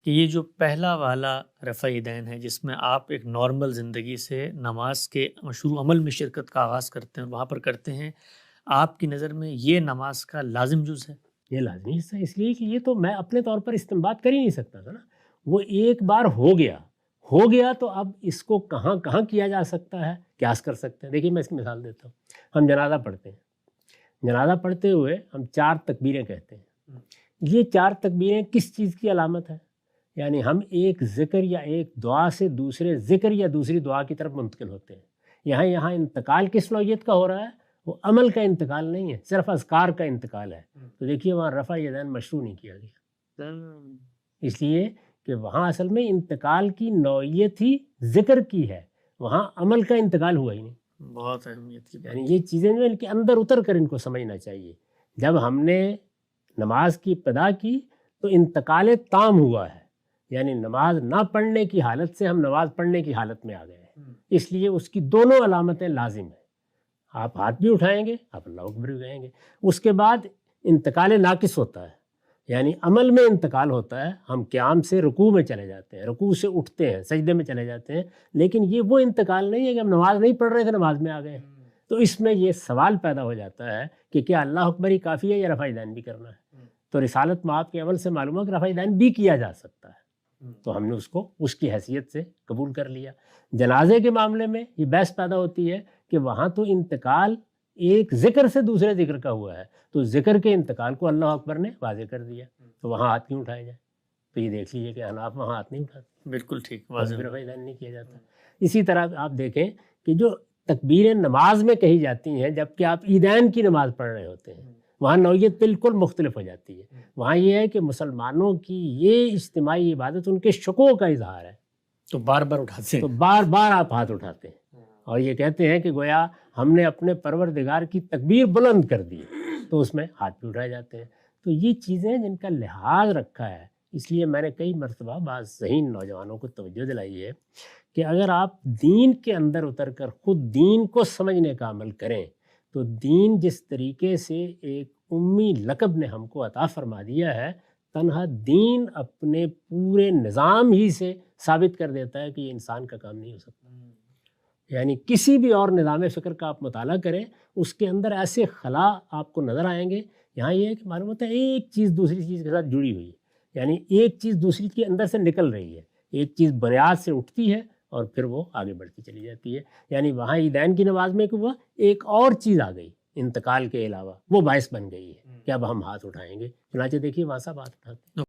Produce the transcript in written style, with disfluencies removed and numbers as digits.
کہ یہ جو پہلا والا رفع یدین ہے جس میں آپ ایک نارمل زندگی سے نماز کے شروع عمل میں شرکت کا آغاز کرتے ہیں، وہاں پر کرتے ہیں، آپ کی نظر میں یہ نماز کا لازم جز ہے؟ یہ لازمی حصہ اس لیے کہ یہ تو میں اپنے طور پر استنباط کر ہی نہیں سکتا تھا نا، وہ ایک بار ہو گیا تو اب اس کو کہاں کہاں کیا جا سکتا ہے، قیاس کر سکتے ہیں۔ دیکھیے میں اس کی مثال دیتا ہوں، ہم جنازہ پڑھتے ہیں، جنازہ پڑھتے ہوئے ہم 4 تکبیریں کہتے ہیں۔ یہ 4 تکبیریں کس چیز کی علامت ہے؟ یعنی ہم ایک ذکر یا ایک دعا سے دوسرے ذکر یا دوسری دعا کی طرف منتقل ہوتے ہیں۔ یہاں انتقال کس نوعیت کا ہو رہا ہے؟ وہ عمل کا انتقال نہیں ہے، صرف اذکار کا انتقال ہے۔ تو دیکھیے وہاں رفع یدین مشروع نہیں کیا گیا، اس لیے کہ وہاں اصل میں انتقال کی نوعیت ہی ذکر کی ہے، وہاں عمل کا انتقال ہوا ہی نہیں۔ بہت اہمیت کی یعنی یہ چیزیں جو ان کے اندر اتر کر ان کو سمجھنا چاہیے۔ جب ہم نے نماز کی ابتدا کی تو انتقال تام ہوا ہے، یعنی نماز نہ پڑھنے کی حالت سے ہم نماز پڑھنے کی حالت میں آ گئے ہیں، اس لیے اس کی دونوں علامتیں لازم ہیں۔ آپ ہاتھ بھی اٹھائیں گے، آپ اللہ اکبر بھی کہیں گے۔ اس کے بعد انتقال ناقص ہوتا ہے، یعنی عمل میں انتقال ہوتا ہے، ہم قیام سے رکوع میں چلے جاتے ہیں، رکوع سے اٹھتے ہیں، سجدے میں چلے جاتے ہیں، لیکن یہ وہ انتقال نہیں ہے کہ ہم نماز نہیں پڑھ رہے تھے نماز میں آ گئے ہیں۔ تو اس میں یہ سوال پیدا ہو جاتا ہے کہ کیا اللہ اکبر ہی کافی ہے یا رفع یدین بھی کرنا ہے؟ تو رسالت مآب کے عمل سے معلوم ہے کہ رفع یدین بھی کیا جا سکتا ہے، تو ہم نے اس کو اس کی حیثیت سے قبول کر لیا۔ جنازے کے معاملے میں یہ بحث پیدا ہوتی ہے کہ وہاں تو انتقال ایک ذکر سے دوسرے ذکر کا ہوا ہے، تو ذکر کے انتقال کو اللہ اکبر نے واضح کر دیا، تو وہاں ہاتھ کیوں اٹھائے جائیں؟ تو یہ دیکھ لیجیے کہ حناف وہاں ہاتھ نہیں اٹھاتے، بالکل ٹھیک، واضح رفع یدین نہیں کیا جاتا۔ اسی طرح آپ دیکھیں کہ جو تکبیریں نماز میں کہی جاتی ہیں جبکہ آپ عیدین کی نماز پڑھ رہے ہوتے ہیں، وہاں نوعیت بالکل مختلف ہو جاتی ہے۔ وہاں یہ ہے کہ مسلمانوں کی یہ اجتماعی عبادت ان کے شکوہ کا اظہار ہے، تو بار بار اٹھاتے ہیں، تو بار بار آپ ہاتھ اٹھاتے ہیں اور یہ کہتے ہیں کہ گویا ہم نے اپنے پروردگار کی تکبیر بلند کر دی، تو اس میں ہاتھ بھی اٹھائے جاتے ہیں۔ تو یہ چیزیں جن کا لحاظ رکھا ہے، اس لیے میں نے کئی مرتبہ بعض ذہین نوجوانوں کو توجہ دلائی ہے کہ اگر آپ دین کے اندر اتر کر خود دین کو سمجھنے کا عمل کریں تو دین جس طریقے سے ایک امی لقب نے ہم کو عطا فرما دیا ہے، تنہا دین اپنے پورے نظام ہی سے ثابت کر دیتا ہے کہ یہ انسان کا کام نہیں ہو سکتا۔ یعنی کسی بھی اور نظام فکر کا آپ مطالعہ کریں، اس کے اندر ایسے خلا آپ کو نظر آئیں گے۔ یہاں یہ ہے کہ معلوم ہوتا ہے ایک چیز دوسری چیز کے ساتھ جڑی ہوئی ہے، یعنی ایک چیز دوسری کے اندر سے نکل رہی ہے، ایک چیز بنیاد سے اٹھتی ہے اور پھر وہ آگے بڑھتی چلی جاتی ہے۔ یعنی وہاں عیدین کی نماز میں کہ وہ ایک اور چیز آ گئی انتقال کے علاوہ، وہ باعث بن گئی ہے کہ اب ہم ہاتھ اٹھائیں گے، چنانچہ دیکھیے وہاں صاحب ہاتھ اٹھاتے ہیں۔